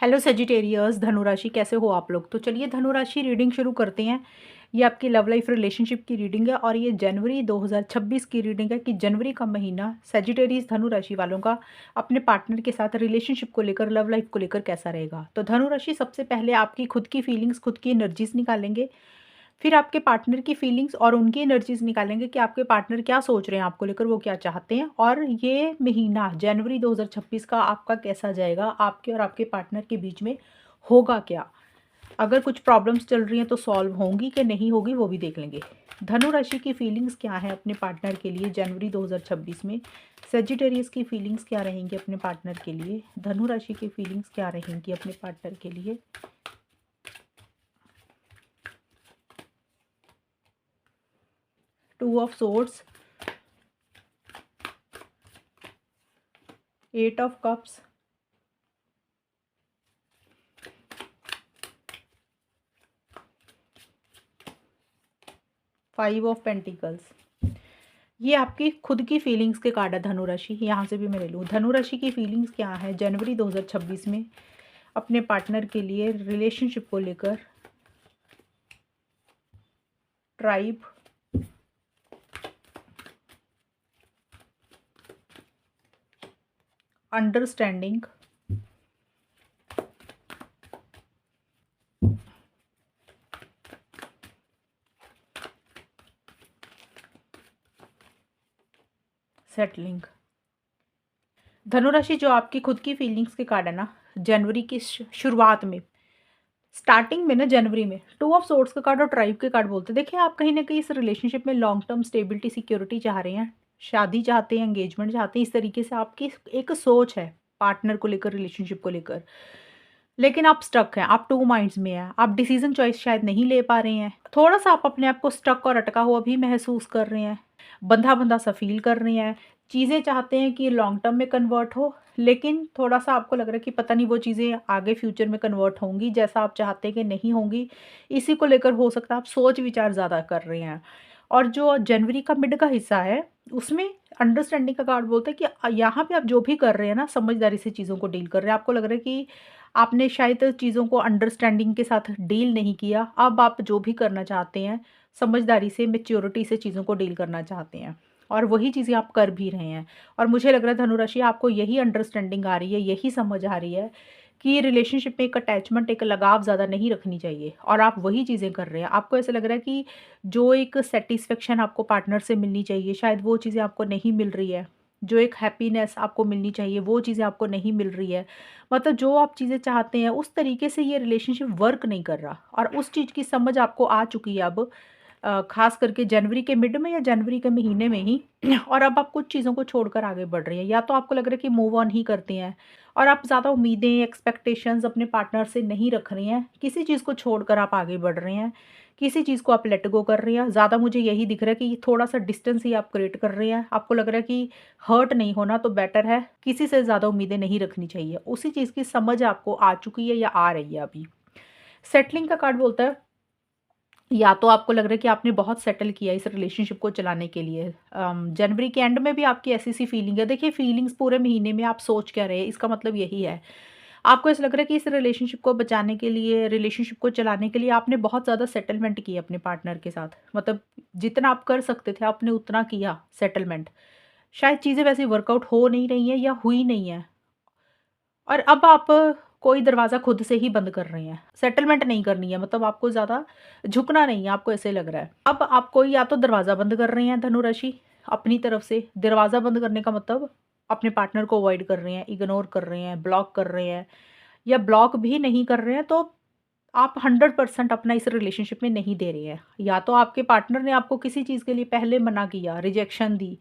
Hello Sagittarius, धनु राशि कैसे हो आप लोग। तो चलिए धनु राशि रीडिंग शुरू करते हैं। ये आपकी लव लाइफ रिलेशनशिप की रीडिंग है और ये जनवरी 2026 की रीडिंग है कि जनवरी का महीना सेजिटेरियस धनु राशि वालों का अपने पार्टनर के साथ रिलेशनशिप को लेकर, लव लाइफ को लेकर कैसा रहेगा। तो धनु राशि सबसे पहले आपकी खुद की फीलिंग्स, खुद की एनर्जीज निकालेंगे। फिर आपके पार्टनर की फीलिंग्स और उनकी एनर्जीज निकालेंगे कि आपके पार्टनर क्या सोच रहे हैं आपको लेकर, वो क्या चाहते हैं और ये महीना जनवरी 2026 का आपका कैसा जाएगा, आपके और आपके पार्टनर के बीच में होगा क्या। अगर कुछ प्रॉब्लम्स चल रही हैं तो सॉल्व होंगी कि नहीं होगी वो भी देख लेंगे। धनु राशि की फीलिंग्स क्या है अपने पार्टनर के लिए जनवरी 2026 में। सेजिटेरियस की फीलिंग्स क्या रहेंगी अपने पार्टनर के लिए। धनु राशि की फीलिंग्स क्या रहेंगी अपने पार्टनर के लिए। Two of swords, eight of cups, five of pentacles. ये आपकी खुद की फीलिंग्स के कार्ड है धनु राशि। यहाँ से भी मैं ले लूँ धनु राशि की फीलिंग्स क्या है जनवरी 2026 में अपने पार्टनर के लिए रिलेशनशिप को लेकर। Tribe, understanding, settling. धनुराशि जो आपकी खुद की फीलिंग्स के कार्ड है ना, जनवरी की शुरुआत में, स्टार्टिंग में ना जनवरी में टू ऑफ सोर्ड्स का कार्ड और ट्राइब के कार्ड बोलते हैं। देखिए आप कहीं ना कहीं इस रिलेशनशिप में लॉन्ग टर्म स्टेबिलिटी, सिक्योरिटी चाह रहे हैं, शादी चाहते हैं, एंगेजमेंट चाहते हैं। इस तरीके से आपकी एक सोच है पार्टनर को लेकर, रिलेशनशिप को लेकर। लेकिन आप स्टक हैं, आप टू माइंड्स में हैं, आप डिसीजन चॉइस शायद नहीं ले पा रहे हैं। थोड़ा सा आप अपने आप को स्टक और अटका हुआ भी महसूस कर रहे हैं, बंधा बंधा सा फील कर रहे हैं। चीज़ें चाहते हैं कि लॉन्ग टर्म में कन्वर्ट हो, लेकिन थोड़ा सा आपको लग रहा है कि पता नहीं वो चीज़ें आगे फ्यूचर में कन्वर्ट होंगी जैसा आप चाहते हैं कि नहीं होंगी। इसी को लेकर हो सकता है आप सोच विचार ज़्यादा कर रहे हैं। और जो जनवरी का मिड का हिस्सा है उसमें अंडरस्टैंडिंग का कार्ड बोलता है कि यहाँ पे आप जो भी कर रहे हैं ना, समझदारी से चीज़ों को डील कर रहे हैं। आपको लग रहा है कि आपने शायद चीज़ों को अंडरस्टैंडिंग के साथ डील नहीं किया। अब आप जो भी करना चाहते हैं समझदारी से, मैच्योरिटी से चीज़ों को डील करना चाहते हैं और वही चीज़ें आप कर भी रहे हैं। और मुझे लग रहा है धनुराशि आपको यही अंडरस्टैंडिंग आ रही है, यही समझ आ रही है कि रिलेशनशिप में एक अटैचमेंट, एक लगाव ज़्यादा नहीं रखनी चाहिए और आप वही चीज़ें कर रहे हैं। आपको ऐसा लग रहा है कि जो एक सेटिस्फेक्शन आपको पार्टनर से मिलनी चाहिए शायद वो चीज़ें आपको नहीं मिल रही है। जो एक हैप्पीनेस आपको मिलनी चाहिए वो चीज़ें आपको नहीं मिल रही है। मतलब जो आप चीज़ें चाहते हैं उस तरीके से ये रिलेशनशिप वर्क नहीं कर रहा और उस चीज़ की समझ आपको आ चुकी है अब, ख़ास करके जनवरी के मिड में या जनवरी के महीने में ही। और अब आप कुछ चीज़ों को छोड़कर आगे बढ़ रही हैं, या तो आपको लग रहा है कि मूव ऑन ही करते हैं और आप ज़्यादा उम्मीदें, एक्सपेक्टेशंस अपने पार्टनर से नहीं रख रही हैं। किसी चीज़ को छोड़कर आप आगे बढ़ रहे हैं, किसी चीज़ को आप लेट गो कर रही हैं। ज़्यादा मुझे यही दिख रहा है कि थोड़ा सा डिस्टेंस ही आप क्रिएट कर रहे हैं। आपको लग रहा है कि हर्ट नहीं होना तो बेटर है, किसी से ज़्यादा उम्मीदें नहीं रखनी चाहिए। उसी चीज़ की समझ आपको आ चुकी है या आ रही है अभी। सेटलिंग का कार्ड बोलता है या तो आपको लग रहा है कि आपने बहुत सेटल किया इस रिलेशनशिप को चलाने के लिए। जनवरी के एंड में भी आपकी ऐसी सी फीलिंग है। देखिए फीलिंग्स पूरे महीने में आप सोच क्या रहे हैं, इसका मतलब यही है। आपको ऐसा लग रहा है कि इस रिलेशनशिप को बचाने के लिए, रिलेशनशिप को चलाने के लिए आपने बहुत ज़्यादा सेटलमेंट की अपने पार्टनर के साथ। मतलब जितना आप कर सकते थे आपने उतना किया सेटलमेंट। शायद चीज़ें वैसे वर्कआउट हो नहीं रही हैं या हुई नहीं है और अब आप कोई दरवाज़ा खुद से ही बंद कर रहे हैं। सेटलमेंट नहीं करनी है, मतलब आपको ज़्यादा झुकना नहीं है, आपको ऐसे लग रहा है। अब आप कोई या तो दरवाज़ा बंद कर रहे हैं धनु राशि अपनी तरफ से। दरवाज़ा बंद करने का मतलब अपने पार्टनर को अवॉइड कर रहे हैं, इग्नोर कर रहे हैं, ब्लॉक कर रहे हैं, या ब्लॉक भी नहीं कर रहे हैं तो आप 100% अपना इस रिलेशनशिप में नहीं दे रहे हैं। या तो आपके पार्टनर ने आपको किसी चीज़ के लिए पहले मना किया, रिजेक्शन दी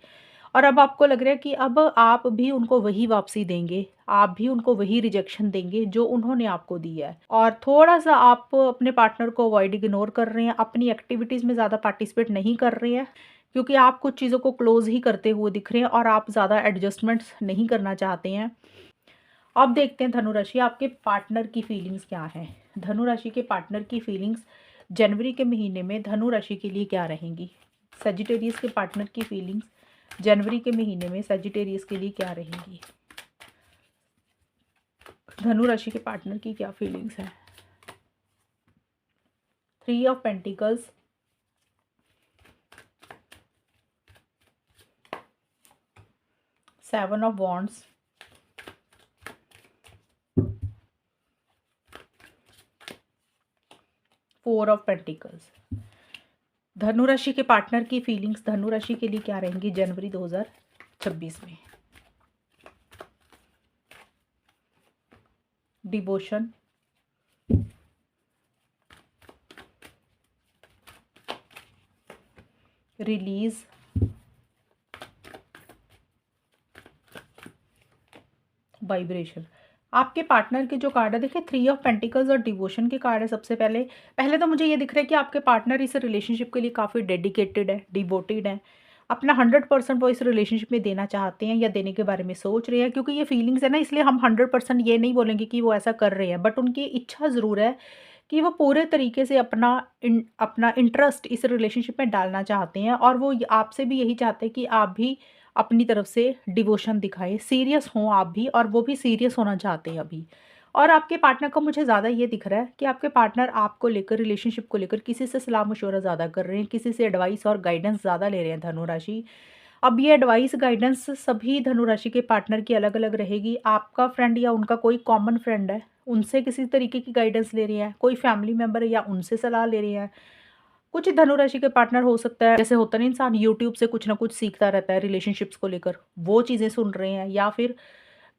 और अब आपको लग रहा है कि अब आप भी उनको वही वापसी देंगे, आप भी उनको वही रिजेक्शन देंगे जो उन्होंने आपको दी है। और थोड़ा-सा आप अपने पार्टनर को अवॉइड, इग्नोर कर रहे हैं, अपनी एक्टिविटीज़ में ज़्यादा पार्टिसिपेट नहीं कर रहे हैं, क्योंकि आप कुछ चीज़ों को क्लोज़ ही करते हुए दिख रहे हैं और आप ज़्यादा एडजस्टमेंट्स नहीं करना चाहते हैं। अब देखते हैं धनु राशि आपके पार्टनर की फीलिंग्स क्या हैं। धनु राशि के पार्टनर की फीलिंग्स जनवरी के महीने में धनु राशि के लिए क्या रहेंगी। सजिटेरियस के पार्टनर की फीलिंग्स जनवरी के महीने में सजिटेरियस के लिए क्या रहेंगी। धनु राशि के पार्टनर की क्या फीलिंग्स है? 3 of pentacles, 7 of wands, 4 of pentacles. धनु राशि के पार्टनर की फीलिंग्स धनु राशि के लिए क्या रहेंगी जनवरी 2026 में? Devotion, release, vibration. आपके पार्टनर के जो कार्ड है देखिए 3 ऑफ पेंटिकल्स और डिवोशन के कार्ड है। सबसे पहले पहले तो मुझे ये दिख रहा है कि आपके पार्टनर इस रिलेशनशिप के लिए काफ़ी डेडिकेटेड है, डिवोटेड है। अपना 100% वो इस रिलेशनशिप में देना चाहते हैं या देने के बारे में सोच रहे हैं, क्योंकि ये फीलिंग्स है ना, इसलिए हम 100% ये नहीं बोलेंगे कि वो ऐसा कर रहे हैं, बट उनकी इच्छा ज़रूर है कि वो पूरे तरीके से अपना इंटरेस्ट इस रिलेशनशिप में डालना चाहते हैं, और वो आपसे भी यही चाहते हैं कि आप भी अपनी तरफ से डिवोशन दिखाएँ, सीरियस हों आप भी, और वो भी सीरियस होना चाहते हैं अभी। और आपके पार्टनर को मुझे ज़्यादा ये दिख रहा है कि आपके पार्टनर आपको लेकर, रिलेशनशिप को लेकर किसी से सलाह-मशवरा ज़्यादा कर रहे हैं, किसी से एडवाइस और गाइडेंस ज़्यादा ले रहे हैं धनु राशि। अब ये एडवाइस गाइडेंस सभी धनु राशि के पार्टनर की अलग-अलग रहेगी। आपका फ्रेंड या उनका कोई कॉमन फ्रेंड है, उनसे किसी तरीके की गाइडेंस ले रही हैं, कोई फैमिली मेंबर है या उनसे सलाह ले रही हैं। कुछ धनु राशि के पार्टनर हो सकता है, जैसे होता है ना इंसान यूट्यूब से कुछ ना कुछ सीखता रहता है रिलेशनशिप्स को लेकर, वो चीज़ें सुन रहे हैं, या फिर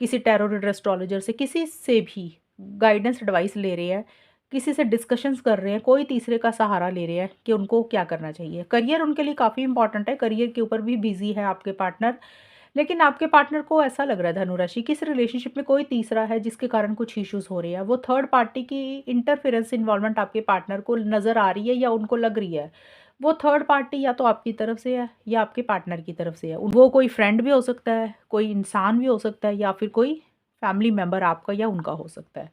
किसी टैरो रीडर, एस्ट्रोलॉजर से, किसी से भी गाइडेंस एडवाइस ले रहे हैं, किसी से डिस्कशंस कर रहे हैं, कोई तीसरे का सहारा ले रहे हैं कि उनको क्या करना चाहिए। करियर उनके लिए काफ़ी इंपॉर्टेंट है, करियर के ऊपर भी बिजी है आपके पार्टनर। लेकिन आपके पार्टनर को ऐसा लग रहा है धनु राशि कि इस रिलेशनशिप में कोई तीसरा है जिसके कारण कुछ इश्यूज हो रहे हैं। वो थर्ड पार्टी की इंटरफेरेंस, इन्वॉल्वमेंट आपके पार्टनर को नज़र आ रही है या उनको लग रही है। वो थर्ड पार्टी या तो आपकी तरफ से है या आपके पार्टनर की तरफ से है। वो कोई फ्रेंड भी हो सकता है, कोई इंसान भी हो सकता है, या फिर कोई फैमिली मेंबर आपका या उनका हो सकता है।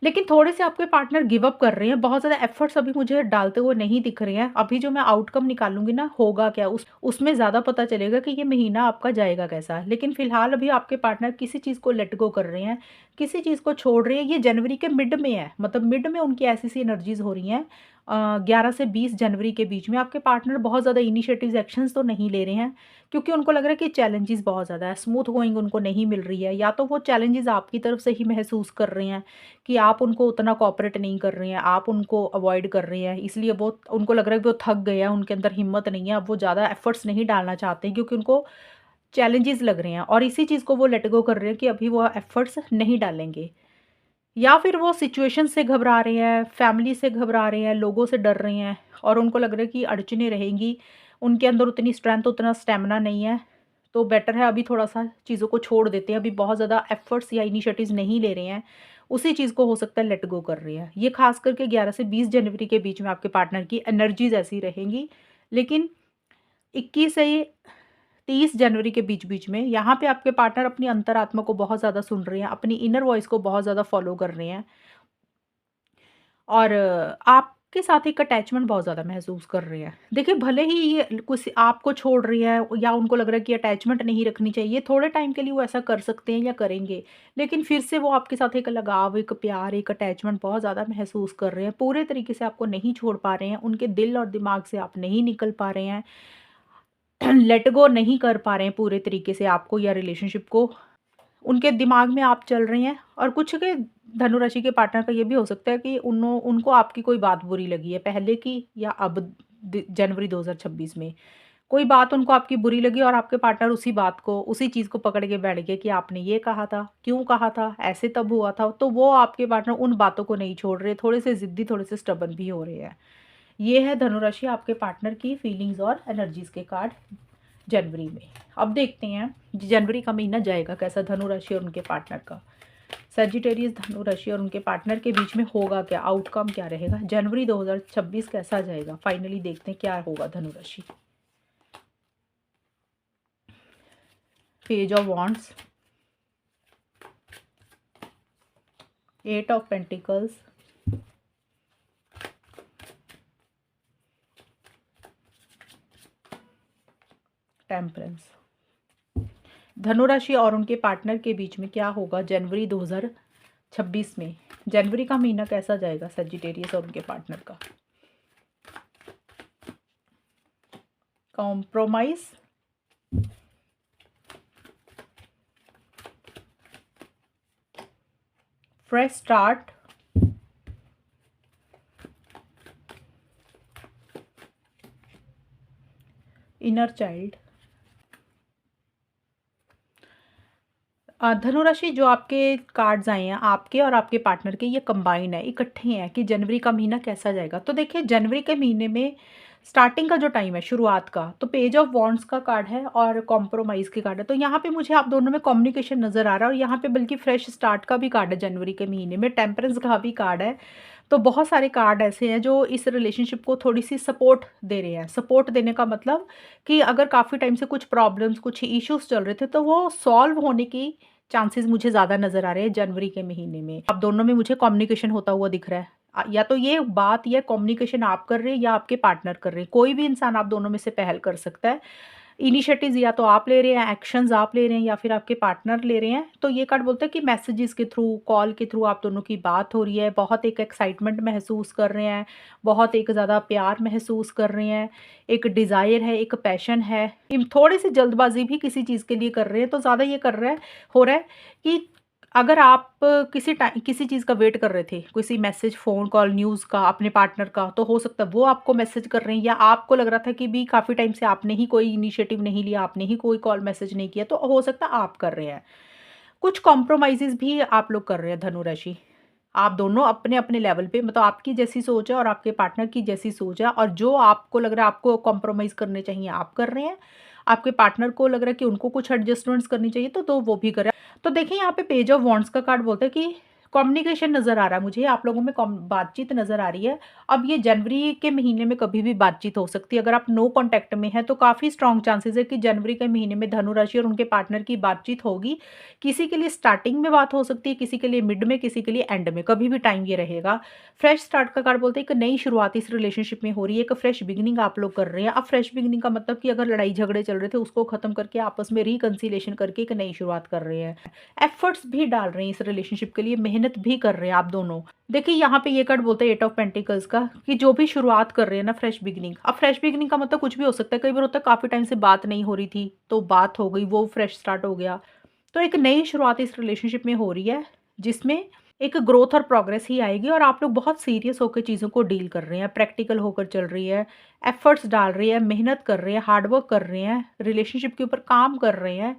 लेकिन थोड़े से आपके पार्टनर गिव अप कर रहे हैं, बहुत ज़्यादा एफर्ट्स अभी मुझे डालते हुए नहीं दिख रहे हैं। अभी जो मैं आउटकम निकालूँगी ना, होगा क्या, उसमें ज़्यादा पता चलेगा कि ये महीना आपका जाएगा कैसा। लेकिन फ़िलहाल अभी आपके पार्टनर किसी चीज़ को लेट गो कर रहे हैं, किसी चीज़ को छोड़ रहे हैं। ये जनवरी के मिड में है, मतलब मिड में उनकी ऐसी-सी एनर्जीज़ हो रही हैं। 11 से 20 जनवरी के बीच में आपके पार्टनर बहुत ज़्यादा इनिशिएटिव्स, एक्शंस तो नहीं ले रहे हैं, क्योंकि उनको लग रहा है कि चैलेंजेस बहुत ज़्यादा है, स्मूथ गोइंग उनको नहीं मिल रही है, या तो वो चैलेंजेस आपकी तरफ से ही महसूस कर रहे हैं कि आप उनको उतना कोऑपरेट नहीं कर रहे हैं, आप उनको अवॉइड कर रहे हैं, इसलिए वो, उनको लग रहा है कि वो थक गए हैं, उनके अंदर हिम्मत नहीं है, अब वो ज़्यादा एफर्ट्स नहीं डालना चाहते हैं, क्योंकि उनको चैलेंजेस लग रहे हैं, और इसी चीज़ को वो लेट गो कर रहे हैं कि अभी वो एफर्ट्स नहीं डालेंगे। या फिर वो सिचुएशन से घबरा रहे हैं, फैमिली से घबरा रहे हैं, लोगों से डर रहे हैं, और उनको लग रहा है कि अड़चनें रहेंगी, उनके अंदर उतनी स्ट्रेंथ, उतना स्टैमिना नहीं है, तो बेटर है अभी थोड़ा-सा चीज़ों को छोड़ देते हैं, अभी बहुत ज़्यादा एफर्ट्स या इनिशिएटिव्स नहीं ले रहे हैं, उसी चीज़ को हो सकता है लेट गो कर रहे हैं। ये खास करके 11 से 20 जनवरी के बीच में आपके पार्टनर की एनर्जीज़ ऐसी रहेंगी, लेकिन 21 से 30 जनवरी के बीच-बीच में यहाँ पे आपके पार्टनर अपनी अंतरात्मा को बहुत ज़्यादा सुन रहे हैं, अपनी इनर वॉइस को बहुत ज़्यादा फ़ॉलो कर रहे हैं, और आपके साथ एक अटैचमेंट बहुत ज़्यादा महसूस कर रहे हैं। देखिए, भले ही ये कुछ आपको छोड़ रही है या उनको लग रहा है कि अटैचमेंट नहीं रखनी चाहिए, थोड़े टाइम के लिए वो ऐसा कर सकते हैं या करेंगे, लेकिन फिर से वो आपके साथ एक लगाव, एक प्यार, एक अटैचमेंट बहुत ज़्यादा महसूस कर रहे हैं। पूरे तरीके से आपको नहीं छोड़ पा रहे हैं, उनके दिल और दिमाग से आप नहीं निकल पा रहे हैं, लेट गो नहीं कर पा रहे हैं पूरे तरीके से आपको या रिलेशनशिप को। उनके दिमाग में आप चल रही हैं, और कुछ के धनु राशि के पार्टनर का ये भी हो सकता है कि उनको आपकी कोई बात बुरी लगी है, पहले की या अब जनवरी 2026 में कोई बात उनको आपकी बुरी लगी, और आपके पार्टनर उसी बात को, उसी चीज़ को पकड़ के बैठ गए कि आपने ये कहा था, क्यों कहा था, ऐसे तब हुआ था। तो वो आपके पार्टनर उन बातों को नहीं छोड़ रहे, थोड़े से ज़िद्दी, थोड़े से स्टबन भी हो रहे हैं। ये है धनु राशि आपके पार्टनर की फीलिंग्स और एनर्जीज के कार्ड जनवरी में। अब देखते हैं जनवरी का महीना जाएगा कैसा धनु राशि और उनके पार्टनर का। सजिटेरियस, धनु राशि और उनके पार्टनर के बीच में होगा क्या, आउटकम क्या रहेगा, जनवरी 2026 कैसा जाएगा, फाइनली देखते हैं क्या होगा धनु राशि। Page of wands, 8 of pentacles, temperance. धनु राशि और उनके पार्टनर के बीच में क्या होगा जनवरी 2026 में? जनवरी का महीना कैसा जाएगा सजिटेरियस और उनके पार्टनर का? Compromise, fresh start, inner child. धनु राशि, जो आपके कार्ड्स आए हैं आपके और आपके पार्टनर के, ये कंबाइन है, इकट्ठे हैं कि जनवरी का महीना कैसा जाएगा। तो देखिए जनवरी के महीने में स्टार्टिंग का जो टाइम है शुरुआत का, तो पेज ऑफ वॉन्ड्स का कार्ड है और कॉम्प्रोमाइज़ की कार्ड है। तो यहाँ पे मुझे आप दोनों में कम्युनिकेशन नज़र आ रहा है और यहाँ पे बल्कि फ्रेश स्टार्ट का भी कार्ड है जनवरी के महीने में, टेम्परेंस का भी कार्ड है। तो बहुत सारे कार्ड ऐसे हैं जो इस रिलेशनशिप को थोड़ी सी सपोर्ट दे रहे हैं। सपोर्ट देने का मतलब कि अगर काफ़ी टाइम से कुछ प्रॉब्लम्स, कुछ इश्यूज चल रहे थे, तो वो सॉल्व होने की चांसेस मुझे ज़्यादा नज़र आ रहे हैं जनवरी के महीने में। आप दोनों में मुझे कम्युनिकेशन होता हुआ दिख रहा है। या तो ये बात, या कम्युनिकेशन आप कर रहे हैं या आपके पार्टनर कर रहे हैं। कोई भी इंसान आप दोनों में से पहल कर सकता है। इनिशिएटिव्स या तो आप ले रहे हैं, एक्शंस आप ले रहे हैं या फिर आपके पार्टनर ले रहे हैं। तो ये कार्ड बोलता है कि मैसेजेस के थ्रू, कॉल के थ्रू आप दोनों की बात हो रही है, बहुत एक एक्साइटमेंट महसूस कर रहे हैं, बहुत एक ज़्यादा प्यार महसूस कर रहे हैं, एक डिज़ायर है, एक पैशन है। थोड़ी सी जल्दबाजी भी किसी चीज़ के लिए कर रहे हैं। तो ज़्यादा ये कर रहा है, हो रहा है कि अगर आप किसी चीज़ का वेट कर रहे थे, किसी मैसेज, फ़ोन कॉल, न्यूज़ का, अपने पार्टनर का, तो हो सकता है वो आपको मैसेज कर रहे हैं, या आपको लग रहा था कि भी काफ़ी टाइम से आपने ही कोई इनिशिएटिव नहीं लिया, आपने ही कोई कॉल मैसेज नहीं किया, तो हो सकता है आप कर रहे हैं। कुछ कॉम्प्रोमाइज़ेज़ भी आप लोग कर रहे हैं धनु राशि। आप दोनों अपने-अपने लेवल पे, मतलब आपकी जैसी सोच है और आपके पार्टनर की जैसी सोच है, और जो आपको लग रहा है आपको कॉम्प्रोमाइज़ करने चाहिए आप कर रहे हैं। आपके पार्टनर को लग रहा है कि उनको कुछ एडजस्टमेंट्स करनी चाहिए, तो वो भी कर रहे हैं। तो देखिए यहाँ पे पेज ऑफ वॉन्ड्स का कार्ड बोलता है कि कम्युनिकेशन नज़र आ रहा है मुझे, आप लोगों में बातचीत नज़र आ रही है। अब ये जनवरी के महीने में कभी भी बातचीत हो सकती है। अगर आप नो कॉन्टैक्ट में हैं तो काफ़ी स्ट्रॉन्ग चांसेस है कि जनवरी के महीने में धनु राशि और उनके पार्टनर की बातचीत होगी। किसी के लिए स्टार्टिंग में बात हो सकती है, किसी के लिए मिड में, किसी के लिए एंड में, कभी भी टाइम ये रहेगा। फ्रेश स्टार्ट का कार्ड बोलते हैं एक नई शुरुआत इस रिलेशनशिप में हो रही है, एक फ्रेश बिगिनिंग आप लोग कर रहे हैं। अब फ्रेश बिगिनिंग का मतलब कि अगर लड़ाई झगड़े चल रहे थे उसको खत्म करके आपस में रिकंसिलिएशन करके एक नई शुरुआत कर रहे हैं। एफर्ट्स भी डाल रहे हैं इस रिलेशनशिप के लिए, मेहनत भी कर रहे हैं आप दोनों। देखिए यहाँ पे ये कार्ड बोलता है एट ऑफ पेंटिकल्स का, कि जो भी शुरुआत कर रहे हैं ना फ्रेश बिगिनिंग। अब फ्रेश बिगिनिंग का मतलब कुछ भी हो सकता है। कई बार होता है काफ़ी टाइम से बात नहीं हो रही थी तो बात हो गई, वो फ्रेश स्टार्ट हो गया। तो एक नई शुरुआत इस रिलेशनशिप में हो रही है जिसमें एक ग्रोथ और प्रोग्रेस ही आएगी, और आप लोग बहुत सीरियस होकर चीज़ों को डील कर रहे हैं, प्रैक्टिकल होकर चल रही है, एफर्ट्स डाल रही है, मेहनत कर रहे हैं, हार्डवर्क कर रहे हैं, रिलेशनशिप के ऊपर काम कर रहे हैं,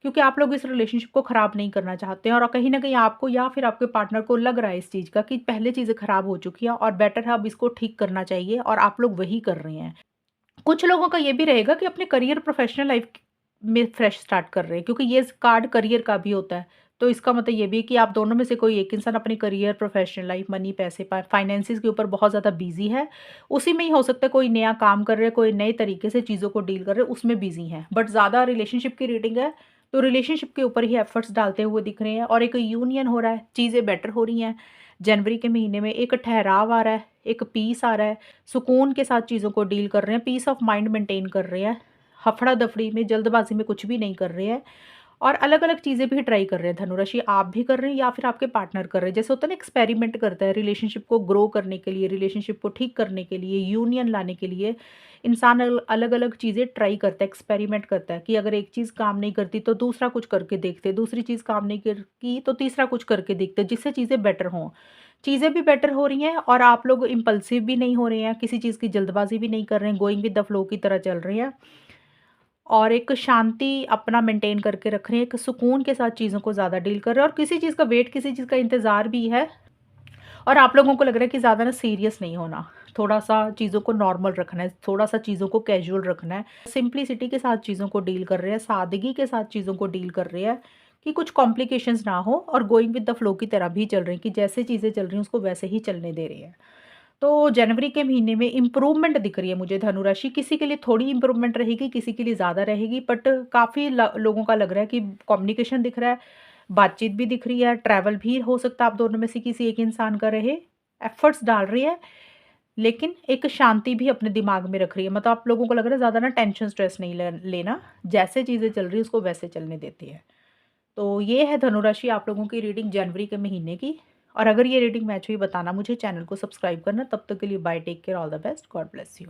क्योंकि आप लोग इस रिलेशनशिप को ख़राब नहीं करना चाहते हैं। और कहीं न कहीं आपको या फिर आपके पार्टनर को लग रहा है इस चीज़ का कि पहले चीज़ें ख़राब हो चुकी हैं और बेटर है अब इसको ठीक करना चाहिए, और आप लोग वही कर रहे हैं। कुछ लोगों का ये भी रहेगा कि अपने करियर, प्रोफेशनल लाइफ में फ्रेश स्टार्ट कर रहे हैं, क्योंकि ये कार्ड करियर का भी होता है। तो इसका मतलब ये भी है कि आप दोनों में से कोई एक इंसान अपने करियर, प्रोफेशनल लाइफ, मनी, पैसे, फाइनेंसिस के ऊपर बहुत ज़्यादा बिजी है। उसी में ही हो सकता है कोई नया काम कर रहे हैं, कोई नए तरीके से चीज़ों को डील कर रहे हैं, उसमें बिजी हैं। बट ज़्यादा रिलेशनशिप की रीडिंग है तो रिलेशनशिप के ऊपर ही एफर्ट्स डालते हुए दिख रहे हैं, और एक यूनियन हो रहा है, चीज़ें बेटर हो रही हैं। जनवरी के महीने में एक ठहराव आ रहा है, एक पीस आ रहा है, सुकून के साथ चीज़ों को डील कर रहे हैं, पीस ऑफ माइंड मेंटेन कर रहे हैं, हफड़ा-दफड़ी में, जल्दबाज़ी में कुछ भी नहीं कर रहे हैं, और अलग-अलग चीज़ें भी ट्राई कर रहे हैं धनुराशि, आप भी कर रहे हैं या फिर आपके पार्टनर कर रहे हैं। जैसे होता है ना, एक्सपेरिमेंट करता है रिलेशनशिप को ग्रो करने के लिए, रिलेशनशिप को ठीक करने के लिए, यूनियन लाने के लिए इंसान अलग-अलग चीज़ें ट्राई करता है, एक्सपेरिमेंट करता है कि अगर एक चीज़ काम नहीं करती तो दूसरा कुछ करके देखते, दूसरी चीज़ काम नहीं कर की तो तीसरा कुछ करके देखते, जिससे चीज़ें बेटर हों। चीज़ें भी बेटर हो रही हैं और आप लोग इम्पल्सिव भी नहीं हो रहे हैं, किसी चीज़ की जल्दबाज़ी भी नहीं कर रहे हैं, गोइंग विद द फ्लो की तरह चल रहे हैं, और एक शांति अपना मेंटेन करके रख रहे हैं, एक सुकून के साथ चीज़ों को ज़्यादा डील कर रहे हैं, और किसी चीज़ का वेट, किसी चीज़ का इंतज़ार भी है। और आप लोगों को लग रहा है कि ज़्यादा ना सीरियस नहीं होना, थोड़ा-सा चीज़ों को नॉर्मल रखना है, थोड़ा-सा चीज़ों को कैजुअल रखना है। सिंप्लिसिटी के साथ चीज़ों को डील कर रहे हैं, सादगी के साथ चीज़ों को डील कर रहे हैं, कि कुछ कॉम्प्लिकेशंस ना हो, और गोइंग विद द फ्लो की तरह भी चल रहे हैं, कि जैसे चीज़ें चल रही हैं उसको वैसे ही चलने दे रहे हैं। तो जनवरी के महीने में इम्प्रूवमेंट दिख रही है मुझे धनु राशि। किसी के लिए थोड़ी इम्प्रूवमेंट रहेगी, किसी के लिए ज़्यादा रहेगी, बट काफ़ी लोगों का लग रहा है कि कम्युनिकेशन दिख रहा है, बातचीत भी दिख रही है, ट्रैवल भी हो सकता है आप दोनों में से किसी एक इंसान का रहे, एफर्ट्स डाल रही है, लेकिन एक शांति भी अपने दिमाग में रख रही है। मतलब आप लोगों को लग रहा है ज़्यादा ना टेंशन स्ट्रेस नहीं लेना, जैसे चीज़ें चल रही है उसको वैसे चलने देती है। तो ये है धनुराशि आप लोगों की रीडिंग जनवरी के महीने की। और अगर ये रीडिंग मैच हुई बताना मुझे, चैनल को सब्सक्राइब करना। तब तक के लिए bye, take care, all the best, God bless you.